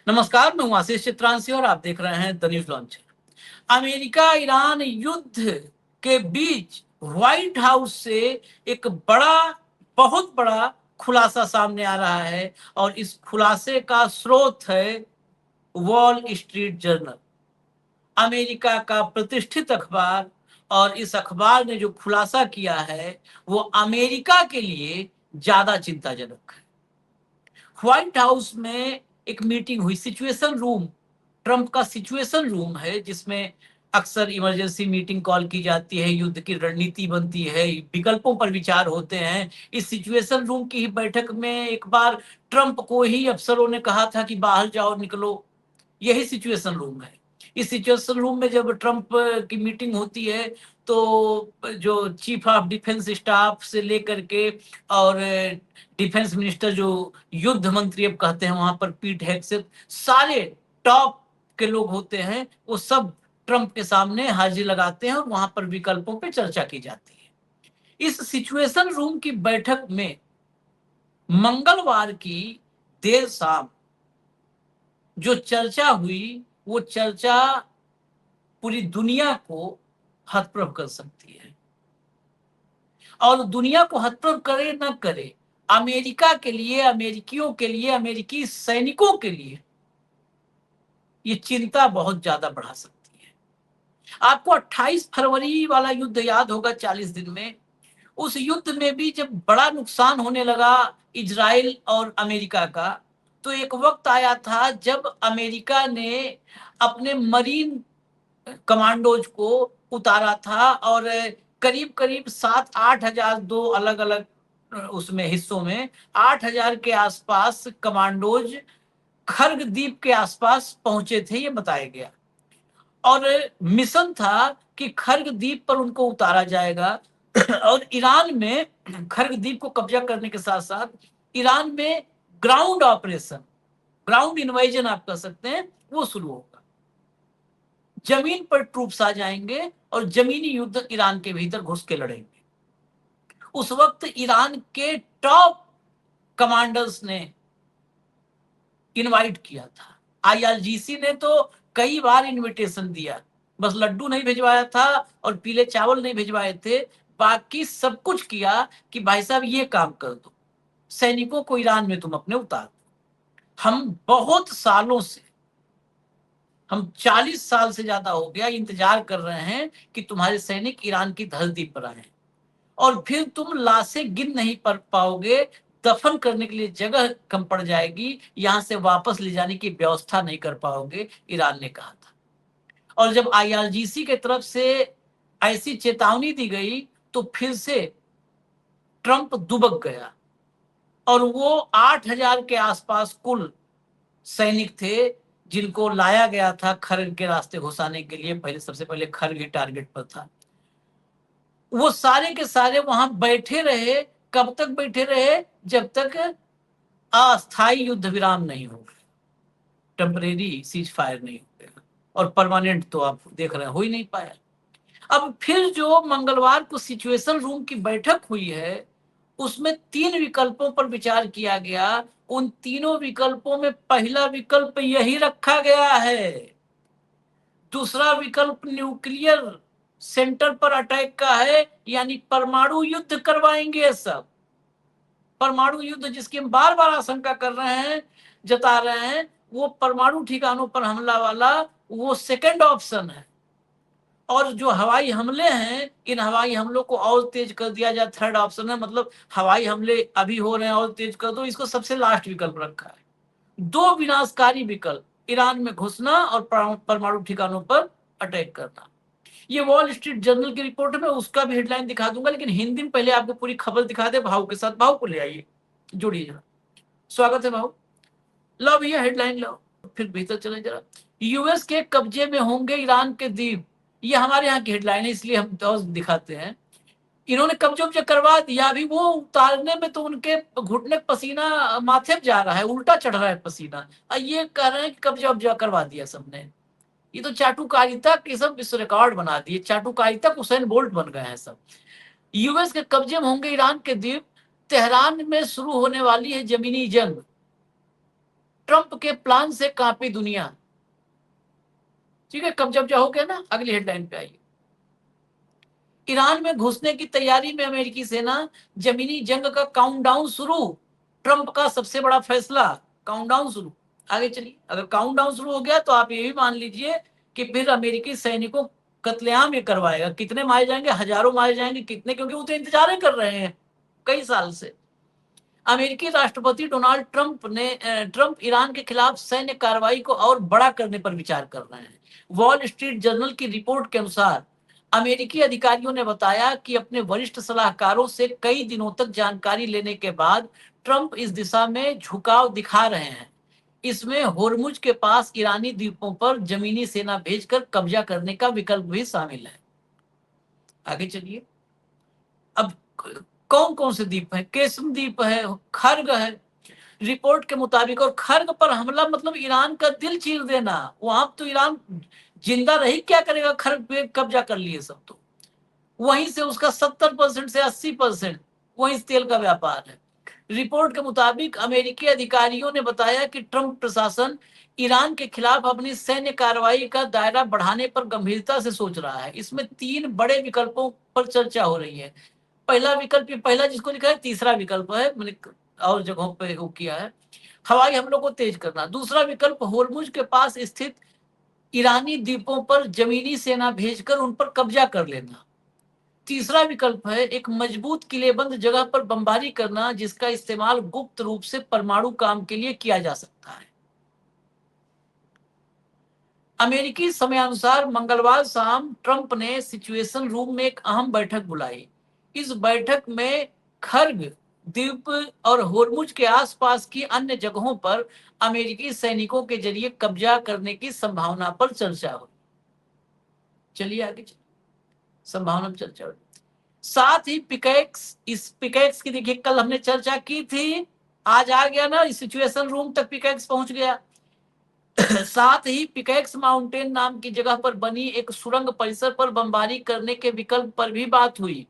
नमस्कार, मैं हूं आशीष चित्रांशी और आप देख रहे हैं the news launcher. America Iran युद्ध के बीच व्हाइट हाउस से एक बहुत बड़ा खुलासा सामने आ रहा है और इस खुलासे का स्रोत है वॉल स्ट्रीट जर्नल, अमेरिका का प्रतिष्ठित अखबार। और इस अखबार ने जो खुलासा किया है वो अमेरिका के लिए ज्यादा चिंताजनक है। व्हाइट हाउस में एक मीटिंग हुई, सिचुएशन रूम, ट्रंप का सिचुएशन रूम है जिसमें अक्सर इमरजेंसी मीटिंग कॉल की जाती है, युद्ध की रणनीति बनती है, विकल्पों पर विचार होते हैं। इस सिचुएशन रूम की ही बैठक में एक बार ट्रंप को ही अफसरों ने कहा था कि बाहर जाओ, निकलो। यही सिचुएशन रूम है। इस सिचुएशन रूम में जब ट्रंप की मीटिंग होती है तो जो चीफ ऑफ डिफेंस स्टाफ से लेकर के और डिफेंस मिनिस्टर, जो युद्ध मंत्री अब कहते हैं वहां पर, पीट हेगसेथ, सारे टॉप के लोग होते हैं, वो सब ट्रंप के सामने हाजिरी लगाते हैं और वहां पर विकल्पों पे चर्चा की जाती है। इस सिचुएशन रूम की बैठक में मंगलवार की देर शाम जो चर्चा हुई, वो चर्चा पूरी दुनिया को हतप्रभ कर सकती है। और दुनिया को हतप्रभ करे न करे, अमेरिका के लिए, अमेरिकियों के लिए, अमेरिकी सैनिकों के लिए ये चिंता बहुत ज्यादा बढ़ा सकती है। आपको 28 फरवरी वाला युद्ध याद होगा, 40 दिन में। उस युद्ध में भी जब बड़ा नुकसान होने लगा इजराइल और अमेरिका का, तो एक वक्त आया था जब अमेरिका ने अपने मरीन कमांडोज को उतारा था और करीब करीब 7-8 हजार, दो अलग अलग उसमें हिस्सों में 8 हजार के आसपास कमांडोज खर्ग द्वीप के आसपास पहुंचे थे, ये बताया गया। और मिशन था कि खर्ग द्वीप पर उनको उतारा जाएगा और ईरान में खर्ग द्वीप को कब्जा करने के साथ साथ ईरान में ग्राउंड ऑपरेशन, ग्राउंड इन्वेजन आप कह सकते हैं, वो शुरू होगा। जमीन पर ट्रूप्स आ जाएंगे और जमीनी युद्ध ईरान के भीतर घुस के लड़ेंगे। उस वक्त ईरान के टॉप कमांडर्स ने इनवाइट किया था। आईआरजीसी ने तो कई बार इनविटेशन दिया, बस लड्डू नहीं भिजवाया था और पीले चावल नहीं भिजवाए थे, बाकी सब कुछ किया कि भाई साहब ये काम कर दो, सैनिकों को ईरान में तुम अपने उतार दो। हम बहुत सालों से, हम 40 साल से ज्यादा हो गया इंतजार कर रहे हैं कि तुम्हारे सैनिक ईरान की धरती पर आए, और फिर तुम लाशें गिन नहीं पा पाओगे, दफन करने के लिए जगह कम पड़ जाएगी, यहां से वापस ले जाने की व्यवस्था नहीं कर पाओगे, ईरान ने कहा था। और जब आईआरजीसी के तरफ से ऐसी चेतावनी दी गई तो फिर से ट्रंप दुबक गया और वो 8 हजार के आसपास कुल सैनिक थे जिनको लाया गया था खर्ग के रास्ते घुसाने के लिए। पहले, सबसे पहले खर्ग ही टारगेट पर था। वो सारे के सारे वहां बैठे रहे। कब तक बैठे रहे? जब तक अस्थायी युद्ध विराम नहीं हो गया, टेम्परेरी सीज फायर नहीं हो गया। और परमानेंट तो आप देख रहे हैं, हो ही नहीं पाया। अब फिर जो मंगलवार को सिचुएशन रूम की बैठक हुई है, उसमें 3 विकल्पों पर विचार किया गया। उन तीनों विकल्पों में पहला विकल्प यही रखा गया है। दूसरा विकल्प न्यूक्लियर सेंटर पर अटैक का है, यानी परमाणु युद्ध करवाएंगे सब। परमाणु युद्ध जिसकी हम बार बार आशंका कर रहे हैं, जता रहे हैं, वो परमाणु ठिकानों पर हमला वाला वो सेकंड ऑप्शन है। और जो हवाई हमले हैं, इन हवाई हमलों को और तेज कर दिया जाए, थर्ड ऑप्शन है। मतलब हवाई हमले अभी हो रहे हैं और तेज कर दो, इसको सबसे लास्ट विकल्प रखा है। दो विनाशकारी विकल्प, ईरान में घुसना और परमाणु ठिकानों पर अटैक करना। ये वॉल स्ट्रीट जर्नल की रिपोर्ट में, उसका भी हेडलाइन दिखा दूंगा, लेकिन हिंदी में पहले आपको पूरी खबर दिखा दे भाव के साथ। भाव को ले आइए, जुड़िए जरा। स्वागत है भाव। लो भैया हेडलाइन लो, फिर भीतर चले जरा। यूएस के कब्जे में होंगे ईरान के द्वीप, ये हमारे यहाँ की हेडलाइन है, इसलिए हम तो दिखाते हैं। इन्होंने कब्जे उब्जे करवा दिया, अभी वो उतारने में तो उनके घुटने पसीना माथे पे जा रहा है, उल्टा चढ़ रहा है पसीना। ये कह रहे हैं कि कब्जा उब्जा करवा दिया सबने। ये तो चाटुकारिता के सब विश्व रिकॉर्ड बना दिए, चाटुकारिता हुसैन बोल्ट बन गए हैं सब। यूएस के कब्जे में होंगे ईरान के द्वीप, तेहरान में शुरू होने वाली है जमीनी जंग। ट्रंप के प्लान से कांपी दुनिया। ठीक है, कब्जा हो गया ना। अगली हेडलाइन पे आइए। ईरान में घुसने की तैयारी में अमेरिकी सेना, जमीनी जंग का काउंटडाउन शुरू। ट्रंप का सबसे बड़ा फैसला, काउंटडाउन शुरू। आगे चलिए, अगर काउंटडाउन शुरू हो गया तो आप ये भी मान लीजिए कि फिर अमेरिकी सैनिकों कत्लेआम ये करवाएगा। कितने मारे जाएंगे, हजारों मारे जाएंगे, कितने, क्योंकि वो तो इंतजार कर रहे हैं कई साल से। अमेरिकी राष्ट्रपति डोनाल्ड ट्रंप ईरान के खिलाफ सैन्य कार्रवाई को और बड़ा करने पर विचार कर रहे हैं। वॉल स्ट्रीट जर्नल की रिपोर्ट के अनुसार अमेरिकी अधिकारियों ने बताया कि अपने वरिष्ठ सलाहकारों से कई दिनों तक जानकारी लेने के बाद ट्रंप इस दिशा में झुकाव दिखा रहे हैं। इसमें होर्मुज के पास ईरानी द्वीपों पर जमीनी सेना भेजकर कब्जा करने का विकल्प भी शामिल है। आगे चलिए। अब कौन कौन से द्वीप हैं? केसम द्वीप है, खर्ग है। रिपोर्ट के मुताबिक, और खर्ग पर हमला मतलब ईरान का दिल चीर देना। वहां तो ईरान जिंदा रही क्या करेगा? खर्ग पे कब्जा कर लिए सब, तो वहीं से उसका 70% से 80% वहीं तेल का व्यापार है। रिपोर्ट के मुताबिक अमेरिकी अधिकारियों ने बताया कि ट्रंप प्रशासन ईरान के खिलाफ अपनी सैन्य कार्रवाई का दायरा बढ़ाने पर गंभीरता से सोच रहा है। इसमें 3 बड़े विकल्पों पर चर्चा हो रही है। पहला विकल्प, पहला जिसको लिखा है, तीसरा विकल्प है, मैंने और जगहों पे वो किया है, हवाई हमलों को तेज करना। दूसरा विकल्प, होर्मुज के पास स्थित ईरानी द्वीपों पर जमीनी सेना भेजकर उन पर कब्जा कर लेना। तीसरा विकल्प है एक मजबूत किलेबंद जगह पर बमबारी करना, जिसका इस्तेमाल गुप्त रूप से परमाणु काम के लिए किया जा सकता है। अमेरिकी समयानुसार मंगलवार शाम ट्रंप ने सिचुएशन रूम में एक अहम बैठक बुलाई। इस बैठक में खर्ग द्वीप और होर्मुज के आसपास की अन्य जगहों पर अमेरिकी सैनिकों के जरिए कब्जा करने की संभावना पर चर्चा हुई। चलिए आगे चलिए, संभावना पर चर्चा हुई। साथ ही पिकैक्स, इस पिकैक्स की देखिए कल हमने चर्चा की थी, आज आ गया ना, इस सिचुएशन रूम तक पिकैक्स पहुंच गया। साथ ही पिकैक्स माउंटेन नाम की जगह पर बनी एक सुरंग परिसर पर बमबारी करने के विकल्प पर भी बात हुई।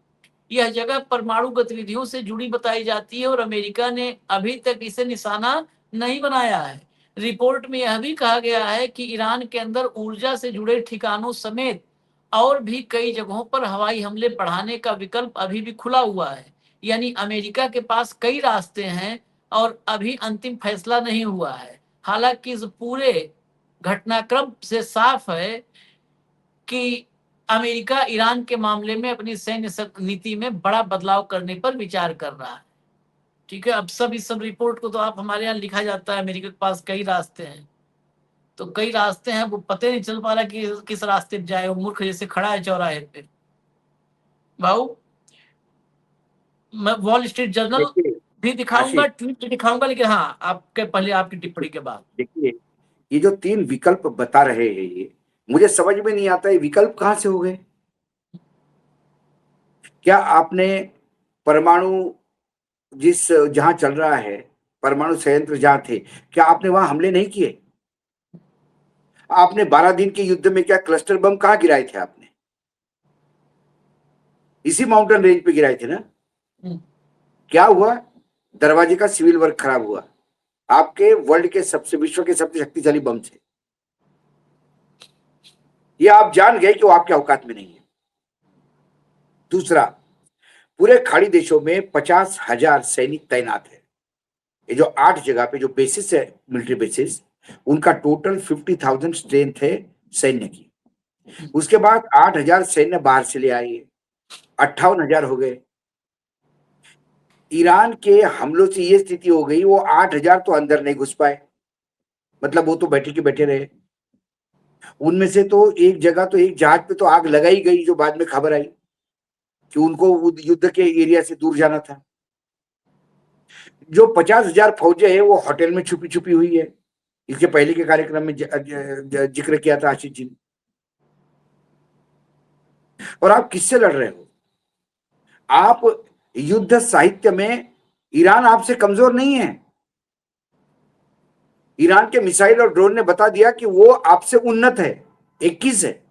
यह जगह परमाणु गतिविधियों से जुड़ी बताई जाती है और अमेरिका ने अभी तक इसे निशाना नहीं बनाया है। रिपोर्ट में यह भी कहा गया है कि ईरान के अंदर ऊर्जा से जुड़े ठिकानों समेत और भी कई जगहों पर हवाई हमले बढ़ाने का विकल्प अभी भी खुला हुआ है। यानी अमेरिका के पास कई रास्ते हैं और अभी अंतिम फैसला नहीं हुआ है। हालांकि इस पूरे घटनाक्रम से साफ है कि अमेरिका ईरान के मामले में अपनी सैन्य नीति में बड़ा बदलाव करने पर विचार कर रहा है। ठीक है, अब इस सब रिपोर्ट को तो आप हमारे यहाँ लिखा जाता है, अमेरिका के पास कई रास्ते हैं, तो कई रास्ते हैं, वो पता नहीं चल पा रहा कि किस रास्ते पे जाए। वो मूर्ख जैसे खड़ा है चौराहे पे। भाऊ, मैं वॉल स्ट्रीट जर्नल देखिए भी दिखाऊंगा, आशीष, ट्वीट भी दिखाऊंगा, लेकिन हाँ, आपके पहले आपकी टिप्पणी के बाद। देखिए ये जो 3 विकल्प बता रहे हैं, ये मुझे समझ में नहीं आता, ये विकल्प कहां से हो गए? क्या आपने परमाणु जिस जहां चल रहा है, परमाणु संयंत्र जहां थे, क्या आपने वहां हमले नहीं किए? आपने 12 दिन के युद्ध में क्या क्लस्टर बम कहां गिराए थे? आपने इसी माउंटेन रेंज पे गिराए थे ना? क्या हुआ? दरवाजे का सिविल वर्क खराब हुआ। आपके वर्ल्ड के सबसे, विश्व के सबसे शक्तिशाली बम थे। ये आप जान गए कि वो आपके औकात में नहीं है। दूसरा, पूरे खाड़ी देशों में 50,000 सैनिक तैनात है। ये जो 8 जगह पे जो बेसिस है, मिलिट्री बेसिस, उनका टोटल 50,000 स्ट्रेंथ है सैन्य की। उसके बाद 8,000 सैन्य बाहर से ले आए, 58,000 हो गए। ईरान के हमलों से ये स्थिति हो गई, वो 8,000 तो अंदर नहीं घुस पाए, मतलब वो तो बैठे के बैठे रहे। उनमें से तो एक जगह तो एक जहाज पे तो आग लगाई गई, जो बाद में खबर आई कि उनको युद्ध के एरिया से दूर जाना था। जो 50,000 फौजें हैं वो होटल में छुपी छुपी हुई है। इसके पहले के कार्यक्रम में जिक्र किया था आशीष जी ने। और आप किससे लड़ रहे हो? आप युद्ध साहित्य में ईरान आपसे कमजोर नहीं है। ईरान के मिसाइल और ड्रोन ने बता दिया कि वो आपसे उन्नत है, 21 है।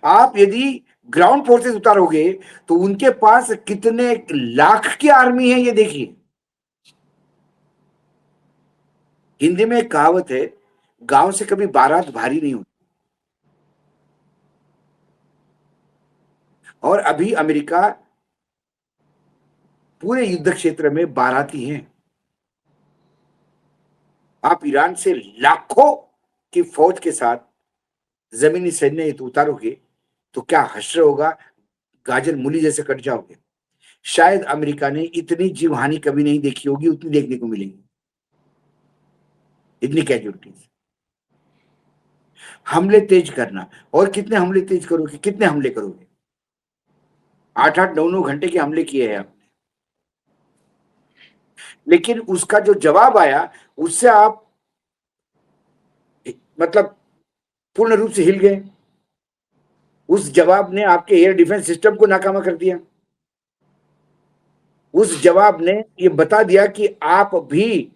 आप यदि ग्राउंड फोर्सेस उतारोगे तो उनके पास कितने लाख की आर्मी है, ये देखिए। हिंदी में एक कहावत है, गांव से कभी बारात भारी नहीं होती। और अभी अमेरिका पूरे युद्ध क्षेत्र में बाराती हैं। आप ईरान से लाखों की फौज के साथ जमीनी सैन्य उतारोगे तो क्या हश्र होगा, गाजर मूली जैसे कट जाओगे। शायद अमेरिका ने इतनी जीव हानि कभी नहीं देखी होगी, उतनी देखने को मिलेगी, इतनी कैजुअलिटीज। हमले तेज करना, और कितने हमले तेज करोगे, कितने हमले करोगे? 8-8 9-9 घंटे के हमले किए हैं आपने, लेकिन उसका जो जवाब आया उससे आप मतलब पूर्ण रूप से हिल गए। उस जवाब ने आपके एयर डिफेंस सिस्टम को नाकामा कर दिया। उस जवाब ने ये बता दिया कि आप भी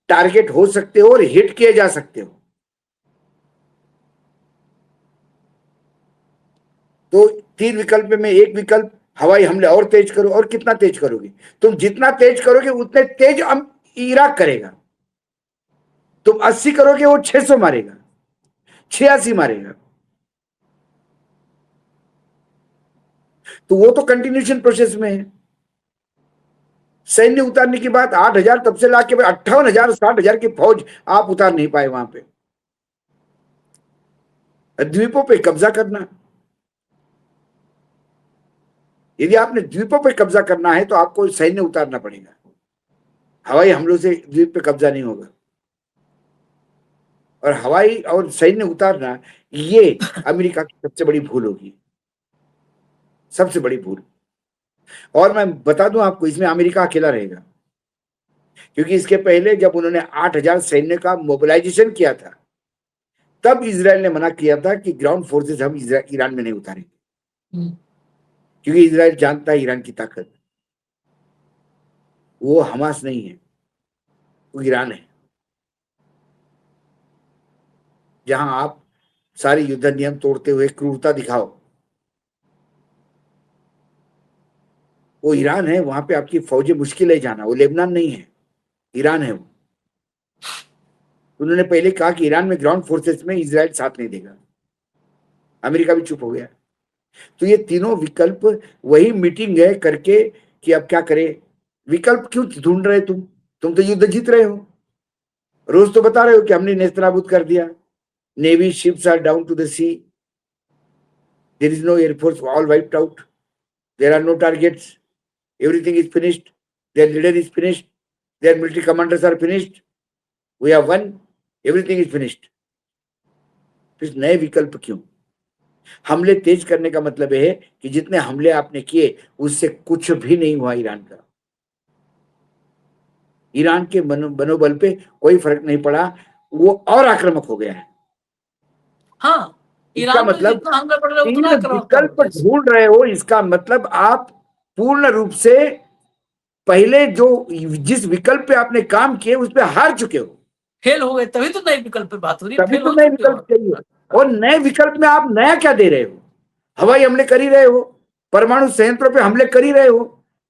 टारगेट हो सकते हो और हिट किए जा सकते हो। तो 3 विकल्प में एक विकल्प हवाई हमले और तेज करो। और कितना तेज करोगे? तुम जितना तेज करोगे उतने तेज इराक करेगा। तुम 80 करोगे, वो 600 मारेगा, 86 मारेगा। तो वो तो कंटिन्यूशन प्रोसेस में है। सैन्य उतारने की बात 8,000 तब से लाके 58,000 60,000 की फौज आप उतार नहीं पाए वहां पे। द्वीपों पे कब्जा करना, यदि आपने द्वीपों पे कब्जा करना है तो आपको सैन्य उतारना पड़ेगा। हवाई हमलों से द्वीप पे कब्जा नहीं होगा। और हवाई और सैन्य उतारना, ये अमेरिका की सबसे बड़ी भूल होगी, सबसे बड़ी भूल। और मैं बता दूं आपको, इसमें अमेरिका अकेला रहेगा, क्योंकि इसके पहले जब उन्होंने 8,000 सैन्य का मोबिलाइजेशन किया था, तब इजराइल ने मना किया था कि ग्राउंड फोर्सेस हम ईरान में नहीं उतारेंगे, क्योंकि इजराइल जानता है ईरान की ताकत। वो हमास नहीं है, वो ईरान है, जहां आप सारे युद्ध नियम तोड़ते हुए क्रूरता दिखाओ। वो ईरान है, वहां पे आपकी फौजें मुश्किल है जाना। वो लेबनान नहीं है, ईरान है वो। उन्होंने पहले कहा कि ईरान में ग्राउंड फोर्सेस में इजराइल साथ नहीं देगा। अमेरिका भी चुप हो गया। तो ये तीनों विकल्प वही मीटिंग है करके कि अब क्या करें। विकल्प क्यों ढूंढ रहे तुम तो युद्ध जीत रहे हो। रोज तो बता रहे हो कि हमने नेस्तनाबूद कर दिया, navy ships are down to the sea, there is no air force, all wiped out, there are no targets, everything is finished, their leader is finished, their military commanders are finished, we have won, everything is finished। फिर नए विकल्प क्यों? हमले तेज करने का मतलब है कि जितने हमले आपने किए उससे कुछ भी नहीं हुआ ईरान का। ईरान के मनोबल पे कोई फर्क नहीं पड़ा, वो और आक्रामक हो गया है। हाँ, इसका ईरान में मतलब जितना हमला पड़ रहा है उतना 3 आक्रामक हो विकल्प गया। ढूंढ रहे हो, इसका मतलब आप पूर्ण रूप से पहले जो जिस विकल्प पे आपने काम किए उस पर हार चुके हो। फेल हो गए, तभी तो नए विकल्प पे बात हो रही है। तभी फेल तो हो नए चुके हो विकल्प आप। चाहिए। और नए विकल्प में आप नया क्या दे रहे हो? हवाई हमले कर ही रहे हो, परमाणु संयंत्रों पे हमले कर ही रहे हो,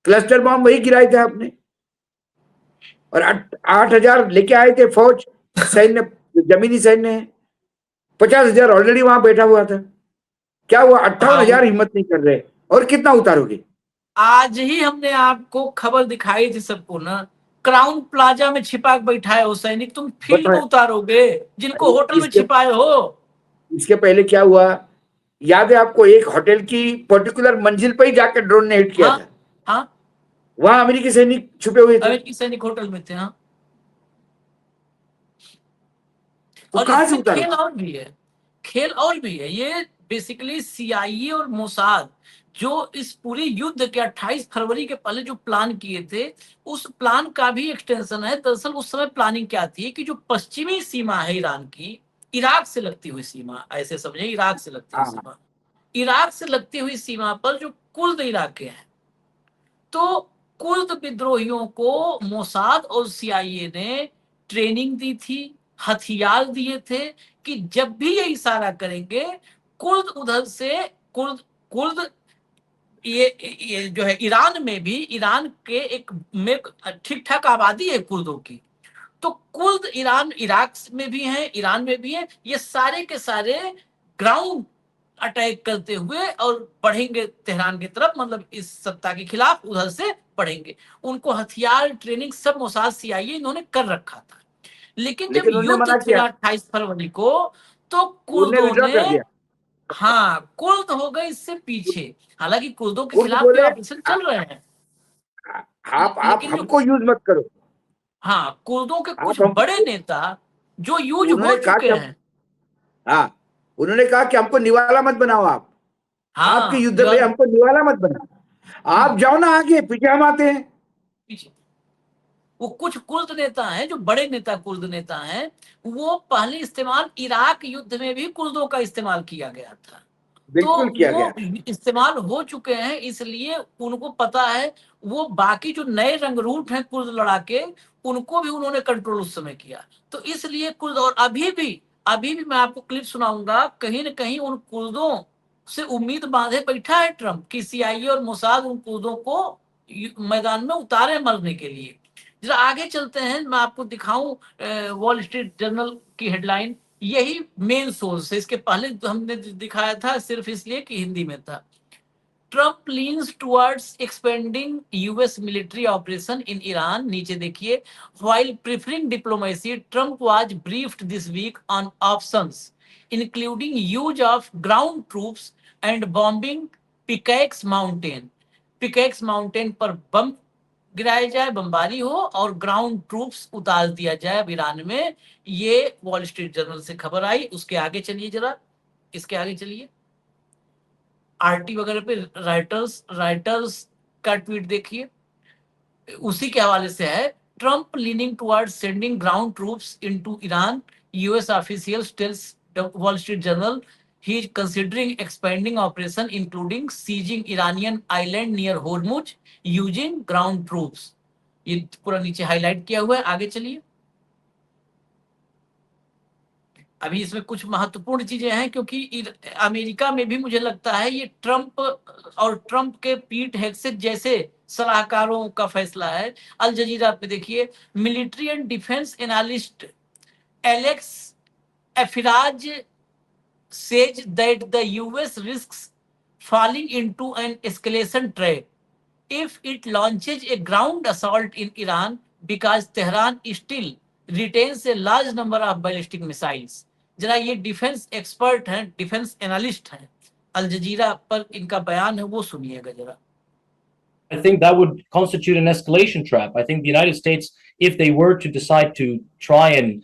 क्लस्टर बम वही गिराए थे आपने। और 8,000 लेके आए थे फौज, सैन्य, जमीनी सैन्य है। 50,000 ऑलरेडी वहां बैठा हुआ था। क्या हुआ? 58,000 हिम्मत नहीं कर रहे। और कितना उतारोगे? आज ही हमने आपको खबर दिखाई थी सबको ना, क्राउन प्लाजा में छिपा के बैठा है वो सैनिक, तुम फील्ड में बताए। उतारोगे जिनको होटल में इसके छिपाए हो। इसके पहले क्या हुआ याद है आपको? एक होटल की पर्टिकुलर मंजिल पर ही जाकर ड्रोन ने हिट किया हाँ था। हाँ, वहां अमेरिकी सैनिक छुपे हुए थे। अमेरिकी सैनिक होटल में थे। हाँ, तो और कहां से इसमें खेल उतारोगे? और भी है, खेल और भी है। ये बेसिकली सीआईए और मोसाद जो इस पूरे युद्ध के 28 फरवरी के पहले जो प्लान किए थे, उस प्लान का भी एक्सटेंशन है। दरअसल उस समय प्लानिंग क्या थी कि जो पश्चिमी सीमा है ईरान की, इराक से लगती हुई सीमा, ऐसे समझे, इराक से लगती हुई हाँ, सीमा, इराक से लगती हुई सीमा पर जो कुर्द इलाके हैं, तो कुर्द विद्रोहियों को मोसाद और सीआईए ने ट्रेनिंग दी थी, हथियार दिए थे कि जब भी ये इशारा करेंगे, कुर्द उधर से, कुर्द कुर्द ये जो है ईरान में भी, ईरान के एक में ठीक ठाक आबादी है कुर्दों की, तो कुर्द ईरान, इराक में भी हैं, ईरान में भी हैं, ये सारे के सारे ग्राउंड अटैक करते हुए और बढ़ेंगे तेहरान की तरफ, मतलब इस सत्ता के खिलाफ उधर से बढ़ेंगे। उनको हथियार, ट्रेनिंग सब मोसाद, सीआईए इन्होंने कर रखा था। लेकिन जब लेकिन उन्होंने युद्ध मना किया, छिड़ा 28 फरवरी को, तो उन्होंने कुर्दों विड्रॉ ने, कर दिया। हाँ, कुर्द हो गए इससे पीछे। हालांकि कुर्दों के कुर्द खिलाफ भी बोले ऑपरेशन चल रहे हैं, आप लेकिन जो, हमको यूज मत करो। हाँ, कुर्दों के कुछ आप हम बड़े नेता जो यूज हो उन्होंने कहा चुके कि हैं, हाँ, उन्होंने कहा कि हमको निवाला मत बनाओ, आप आपके हाँ, युद्ध में हमको निवाला मत बनाओ, आप जाओ ना आगे, पीछे हम आते हैं। पीछे वो कुछ कुर्द नेता हैं, जो बड़े नेता कुर्द नेता हैं, वो पहले इस्तेमाल इराक युद्ध में भी कुर्दों का इस्तेमाल किया गया था। तो बिल्कुल किया वो गया। इस्तेमाल हो चुके हैं, इसलिए उनको पता है। वो बाकी जो नए रंगरूट हैं कुर्द लड़ाके, उनको भी उन्होंने कंट्रोल उस समय किया। तो इसलिए कुर्द, और अभी भी मैं आपको क्लिप सुनाऊंगा, कहीं ना कहीं उन कुर्दों से उम्मीद बांधे बैठा है ट्रंप कि सीआईए और मोसाद उन कुर्दों को मैदान में उतारे मरने के लिए। जरा आगे चलते हैं, मैं आपको दिखाऊं वॉल स्ट्रीट जर्नल की हेडलाइन, यही मेन सोर्स है। इसके पहले तो हमने दिखाया था सिर्फ इसलिए कि हिंदी में था। Trump leans towards expanding US military operation in Iran, नीचे देखिए, while preferring diplomacy Trump was briefed this week on options including use of ground troops and bombing pickaxe mountain. Pickaxe mountain पर बम गिराया जाए, बमबारी हो, और ground troops उतार दिया जाए अब ईरान में। ये वॉल स्ट्रीट जर्नल से खबर आई। उसके आगे चलिए, जरा इसके आगे चलिए, आरटी वगैरह पे राइटर्स का ट्वीट देखिए, उसी के हवाले से है। Trump leaning towards sending ground troops into Iran, US officials tells Wall Street Journal he is considering expanding operation including seizing Iranian island near Hormuz using ground troops। ये पूरा नीचे हाईलाइट किया हुआ है। आगे चलिए, अभी इसमें कुछ महत्वपूर्ण चीजें हैं, क्योंकि अमेरिका में भी मुझे लगता है ये ट्रंप और ट्रंप के पीट हेगसेथ जैसे सलाहकारों का फैसला है। अल जजीरा पे देखिए, military and defence analyst Alex एफिराज says that the US risks falling into an escalation trap if it launches a ground assault in Iran because Tehran still retains a large number of ballistic missiles। जरा ये defence expert हैं, defence analyst हैं, अल जजीरा पर इनका बयान है, वो सुनिएगा जरा। I think that would constitute an escalation trap. I think the United States, if they were to decide to try and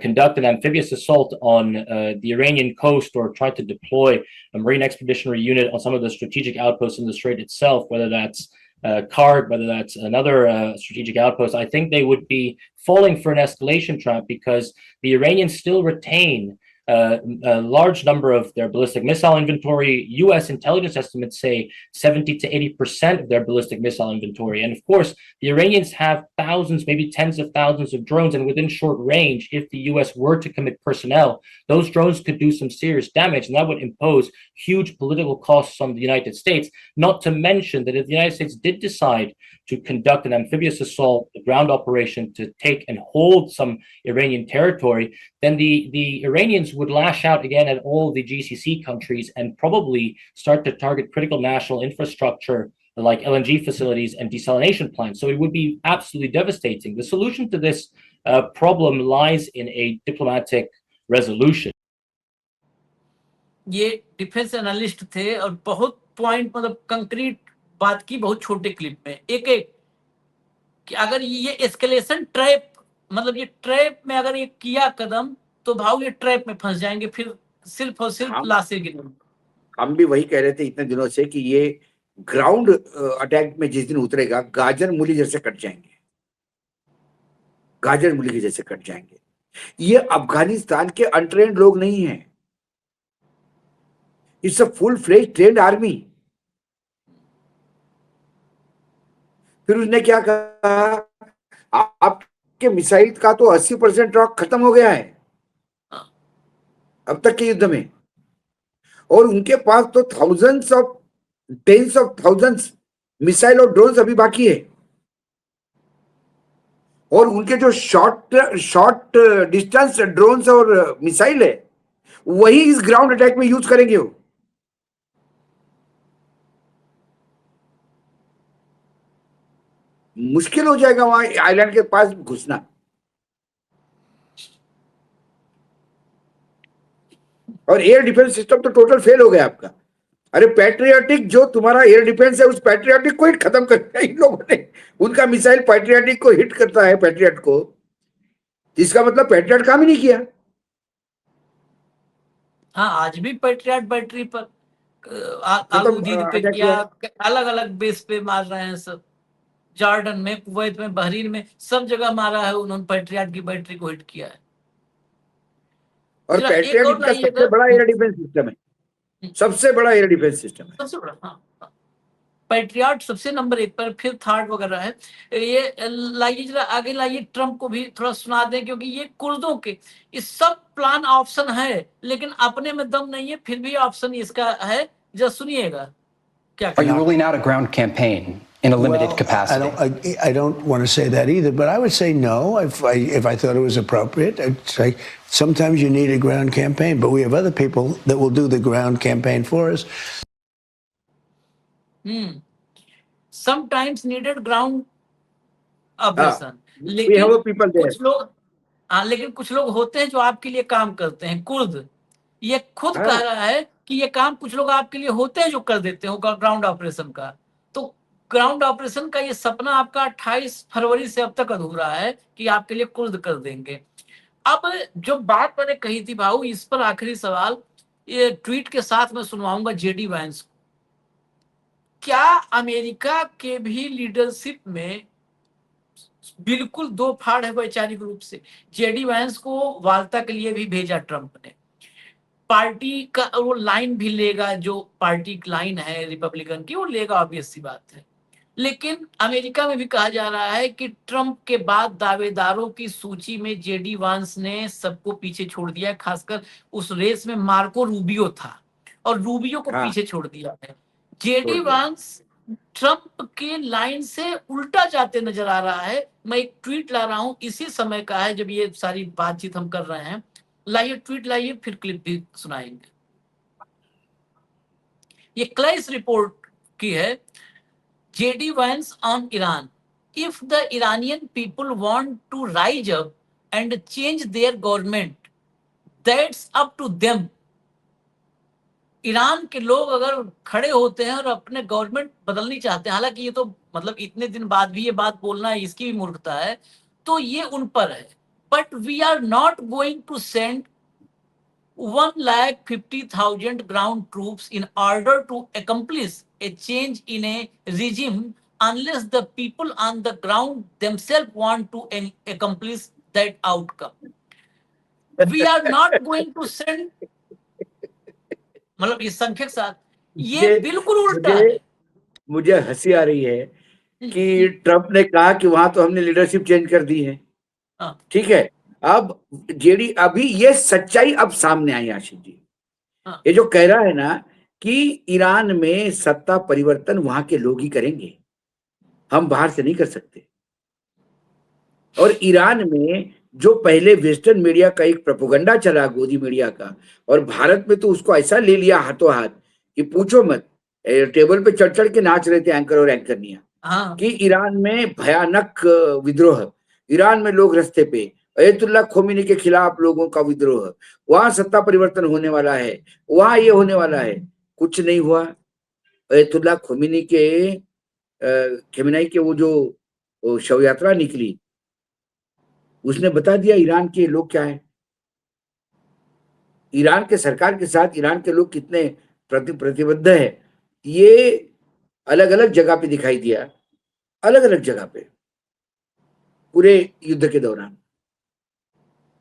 conduct an amphibious assault on the Iranian coast or try to deploy a Marine Expeditionary Unit on some of the strategic outposts in the Strait itself, whether that's Kard, whether that's another strategic outpost, I think they would be falling for an escalation trap because the Iranians still retain a large number of their ballistic missile inventory. U.S. intelligence estimates say 70 to 80% of their ballistic missile inventory. And of course, the Iranians have thousands, maybe tens of thousands of drones. And within short range, if the U.S. were to commit personnel, those drones could do some serious damage. And that would impose huge political costs on the United States. Not to mention that if the United States did decide to conduct an amphibious assault, a ground operation to take and hold some Iranian territory, then the Iranians would lash out again at all the GCC countries and probably start to target critical national infrastructure like LNG facilities and desalination plants. So it would be absolutely devastating. The solution to this problem lies in a diplomatic resolution. ये defence analyst थे और बहुत point, मतलब concrete बात की, बहुत छोटे clip में एक एक, कि अगर ये एस्केलेशन ट्रैप, मतलब ये ट्रैप में अगर ये किया कदम, तो भाव ये ट्रैप में फंस जाएंगे, फिर सिर्फ और सिर्फ लाशें गिरेंगी। हम भी वही कह रहे थे इतने दिनों से कि ये ग्राउंड अटैक में जिस दिन उतरेगा, गाजर मूली जैसे कट जाएंगे, गाजर मूली के जैसे कट जाएंगे। ये अफगानिस्तान के अनट्रेंड लोग नहीं हैं, it's a full fledge trained army. फिर उसने क्या कहा, आपके मिसाइल का तो 80% रॉक खत्म हो गया है अब तक के युद्ध में, और उनके पास तो thousands of, tens of thousands missile और ड्रोन्स अभी बाकी है। और उनके जो शॉर्ट शॉर्ट डिस्टेंस ड्रोन्स और मिसाइल है वही इस ग्राउंड अटैक में यूज करेंगे वो। मुश्किल हो जाएगा वहां आइलैंड के पास घुसना। और एयर डिफेंस सिस्टम तो टोटल फेल हो गया आपका। अरे पैट्रियाटिक जो तुम्हारा एयर डिफेंस है उस पैट्रियाटिक को हिट खत्म कर दिया इन लोगों ने। उनका मिसाइल पैट्रियाटिक को हिट करता है, पैट्रियट को, इसका मतलब पैट्रियट काम ही नहीं किया। हाँ, आज भी पेट्रियट बैटरी पर खत्म आलूदीद पे अटैक किया, हुआ। अलग अलग बेस पे मार रहे हैं सब। जॉर्डन में, कुवैत में, बहरीन में, सब जगह मारा है उन्होंने, पेट्रियट की बैटरी को हिट किया है। और जरा एक पैट्रियट और इनका सबसे लाइएगा। बड़ा एयर डिफेंस सिस्टम है, सबसे बड़ा एयर डिफेंस सिस्टम है। सबसे बड़ा, हाँ, पैट्रियट सबसे नंबर 1 पर, फिर थर्ड वगैरह है। ये लाइए, जरा आगे लाइए, ट्रम्प को भी थोड़ा सुना दें, क्योंकि ये कुर्दों के ये सब प्लान ऑप्शन है, लेकिन अपने में दम नहीं है, फिर भी ऑप्शन इसका है। जरा सुनिएगा क्या Are you कहना है। ruling out a ground campaign in a limited Well, capacity? I don't want to say that either, but I would say no if I thought it was appropriate. I'd say sometimes you need a ground campaign, but we have other people that will do the ground campaign for us. Sometimes needed ground हाँ, operation, we have लेकिन a people there. कुछ लोग, हाँ, लेकिन कुछ लोग होते हैं जो आपके लिए काम करते हैं। कुर्द ये खुद हाँ। कह रहा है कि ये काम कुछ लोग आपके लिए होते हैं जो कर देते हो ग्राउंड ऑपरेशन का। तो ग्राउंड ऑपरेशन का ये सपना आपका 28 फरवरी से अब तक अधूरा है कि आपके लिए कुर्द कर देंगे। अब जो बात मैंने कही थी भाऊ, इस पर आखिरी सवाल, ये ट्वीट के साथ मैं सुनवाऊंगा जेडी वैंस को। क्या अमेरिका के भी लीडरशिप में बिल्कुल दो फाड़ है वैचारिक रूप से? जेडी वैंस को वार्ता के लिए भी भेजा ट्रंप ने, पार्टी का वो लाइन भी लेगा, जो पार्टी की लाइन है रिपब्लिकन की, वो लेगा, ऑब्वियस सी बात है। लेकिन अमेरिका में भी कहा जा रहा है कि ट्रंप के बाद दावेदारों की सूची में जेडी वांस ने सबको पीछे छोड़ दिया है। खासकर उस रेस में मार्को रूबियो था और रूबियो को हाँ। पीछे छोड़ दिया है। जेडी छोड़ दिया। वांस ट्रंप के लाइन से उल्टा जाते नजर आ रहा है। मैं एक ट्वीट ला रहा हूं, इसी समय का है जब ये सारी बातचीत हम कर रहे हैं। लाइए ट्वीट लाइए, फिर क्लिप भी सुनाएंगे। ये क्लाइस रिपोर्ट की है, JD Vance on Iran. If the Iranian people want to rise up and change their government, that's up to them. Iran के लोग अगर खड़े होते हैं और अपने गवर्नमेंट बदलनी चाहते हैं, हालांकि ये तो मतलब इतने दिन बाद भी ये बात बोलना है, इसकी भी मूर्खता है, तो ये उन पर है। But we are not going to send 1,50,000 ground troops in order to accomplish a change in a regime unless the people on the ground themselves want to accomplish that outcome. We are not going to send, मतलब इस संख्यक साथ ये बिल्कुल उल्टा है। मुझे हंसी आ रही है कि ट्रंप ने कहा कि वहां तो हमने लीडरशिप चेंज कर दी है। हाँ। ठीक है, अब जेडी अभी ये सच्चाई अब सामने आई आशीष जी। हाँ। ये जो कह रहा है ना कि ईरान में सत्ता परिवर्तन वहां के लोग ही करेंगे, हम बाहर से नहीं कर सकते। और ईरान में जो पहले वेस्टर्न मीडिया का एक प्रोपेगेंडा चला, गोदी मीडिया का, और भारत में तो उसको ऐसा ले लिया हाथों हाथ कि पूछो मत, टेबल पे चढ़ चढ़ के नाच रहे थे एंकर और एंकरनिया। हाँ। कि ईरान में भयानक विद्रोह, ईरान में लोग रास्ते पे, अयतुल्ला खोमेनी के खिलाफ लोगों का विद्रोह, वहां सत्ता परिवर्तन होने वाला है, वहां ये होने वाला है। कुछ नहीं हुआ। अयतुल्ला खोमेनी के वो जो शव यात्रा निकली, उसने बता दिया ईरान के लोग क्या है, ईरान के सरकार के साथ ईरान के लोग कितने प्रतिबद्ध है। ये अलग अलग जगह पे दिखाई दिया, अलग अलग जगह पे पूरे युद्ध के दौरान।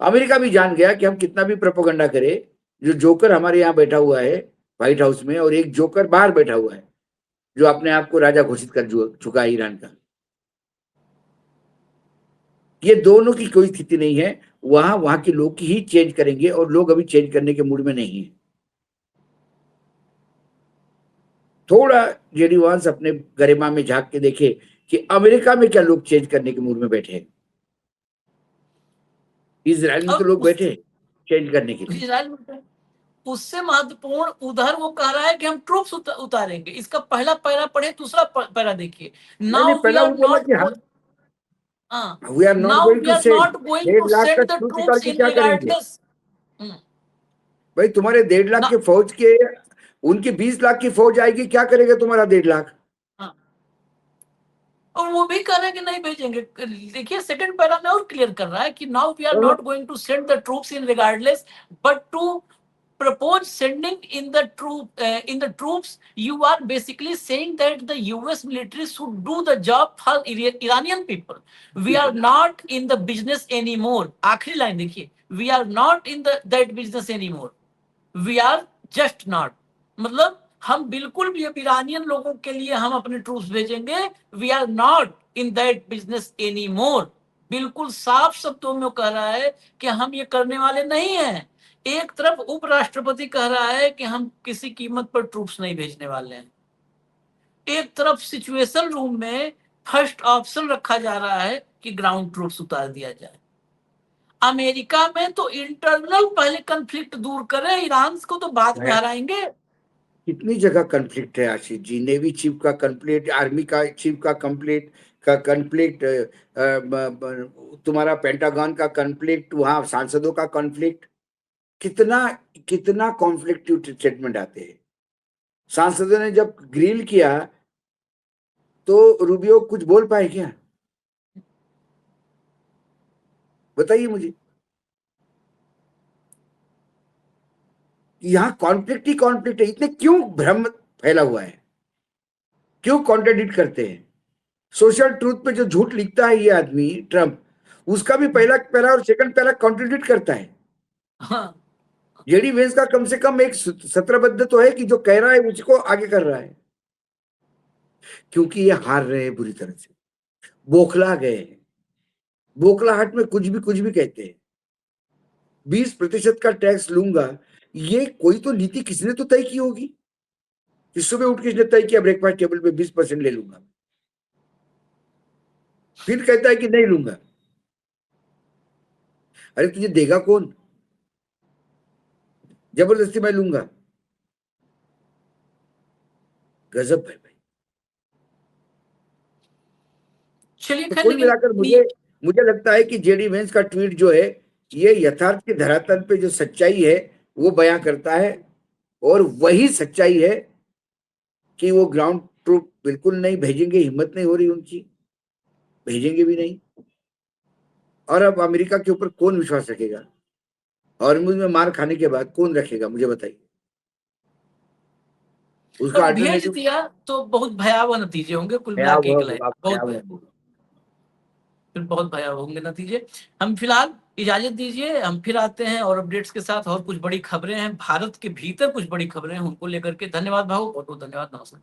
अमेरिका भी जान गया कि हम कितना भी प्रोपेगेंडा करें, जो जोकर हमारे यहाँ बैठा हुआ है व्हाइट हाउस में, और एक जोकर बाहर बैठा हुआ है जो अपने आप को राजा घोषित कर चुका है ईरान का, ये दोनों की कोई स्थिति नहीं है। वहां के लोग ही चेंज करेंगे, और लोग अभी चेंज करने के मूड में नहीं है। थोड़ा जेडी वांस अपने गरिमा में झांक के देखे कि अमेरिका में क्या लोग चेंज करने के मूड में बैठे हैं। इजराइल में और तो लोग उस- बैठे चेंज करने के लिए। इजराइल में उससे महत्वपूर्ण उधर वो कह रहा है कि हम ट्रूप्स उतारेंगे। इसका पहला पैरा पढ़े, दूसरा पैरा देखिए। नहीं नहीं, नाउ वी पहला आर वो बोला नॉट कि हम हाँ, we are not now going we to are send not going to 1.5 lakh का सेंड द ट्रूप उतार ट्रूप्स के इन क्या करेंगे रिगार्डलेस। भाई? तुम्हारे 1.5 लाख के फौज के उनकी 20 लाख की फौज आएगी, क्या करेगा तुम्हारा 1.5 लाख? और वो भी कह रहे हैं कि नहीं भेजेंगे। देखिए सेकंड पैरा में और क्लियर कर रहा है कि नाउ वी आर हाँ। Not going to send the troops in regardless but to propose sending in the troops. You are basically saying that the US military should do the job for Iranian people. We are not in the business anymore. आखिरी line देखिए, we are not in that business anymore. We are just not. मतलब हम बिल्कुल भी अब Iranian लोगों के लिए हम अपने ट्रूप्स भेजेंगे। We are not in that business any more. बिल्कुल साफ शब्दों में कह रहा है कि हम ये करने वाले नहीं हैं। एक तरफ उपराष्ट्रपति कह रहा है कि हम किसी कीमत पर ट्रूप्स नहीं भेजने वाले हैं, एक तरफ सिचुएशन रूम में फर्स्ट ऑप्शन रखा जा रहा है कि ग्राउंड ट्रूप्स उतार दिया जाए। अमेरिका में तो इंटरनल पहले कन्फ्लिक्ट दूर करें, ईरान को तो बाद में हराएंगे। कितनी जगह कन्फ्लिक्ट है आशीष जी? नेवी चीफ का कन्फ्लिक्ट, आर्मी का चीफ का कन्फ्लिक्ट, तुम्हारा पेंटागन का कन्फ्लिक्ट, वहां सांसदों का कन्फ्लिक्ट, कितना कितना कॉन्फ्लिक्टिव स्टेटमेंट आते हैं। सांसदों ने जब ग्रिल किया तो रूबियो कुछ बोल पाए क्या? बताइए मुझे। यहाँ कॉन्फ्लिक्ट ही कॉन्फ्लिक्ट है। इतने क्यों भ्रम फैला हुआ है? क्यों कॉन्ट्राडिक्ट करते हैं? सोशल ट्रूथ पे जो झूठ लिखता है ये आदमी ट्रम्प, उसका भी पहला पैरा और सेकंड पैरा कॉन्ट्राडिक्ट करता है। हाँ। जेडी वेंस का कम से कम एक सत्रबद्ध तो है कि जो कह रहा है उसको आगे कर रहा है, क्योंकि ये हार रहे हैं बुरी तरह से, बौखला गए हैं। बौखलाहट में कुछ भी कहते हैं। 20% का टैक्स लूंगा, ये कोई तो नीति किसने तो तय की होगी। इस सुबह उठ के इसने तय किया ब्रेकफास्ट टेबल पे 20% ले लूंगा, फिर कहता है कि नहीं लूंगा। अरे तुझे देगा कौन? जबरदस्ती मैं लूंगा। गजब है भाई। चलिए तो खैर, कुल मिलाकर मुझे लगता है कि जेडी वेंस का ट्वीट जो है ये यथार्थ के धरातल पे जो सच्चाई है वो बयां करता है, और वही सच्चाई है कि वो ग्राउंड ट्रूप बिल्कुल नहीं भेजेंगे, हिम्मत नहीं हो रही उनकी, भेजेंगे भी नहीं। और अब अमेरिका के ऊपर कौन विश्वास रखेगा? और में मार खाने के बाद कौन रखेगा? मुझे बताइए। उसका भेज अल्टरनेटिव दिया तो बहुत भयावह नतीजे होंगे। कुल मिला के फिर बहुत भयावह होंगे नतीजे। हम फिलहाल इजाजत दीजिए, हम फिर आते हैं और अपडेट्स के साथ। और कुछ बड़ी खबरें हैं, भारत के भीतर कुछ बड़ी खबरें हैं, उनको लेकर के। धन्यवाद भाऊ, बहुत बहुत धन्यवाद, नमस्कार।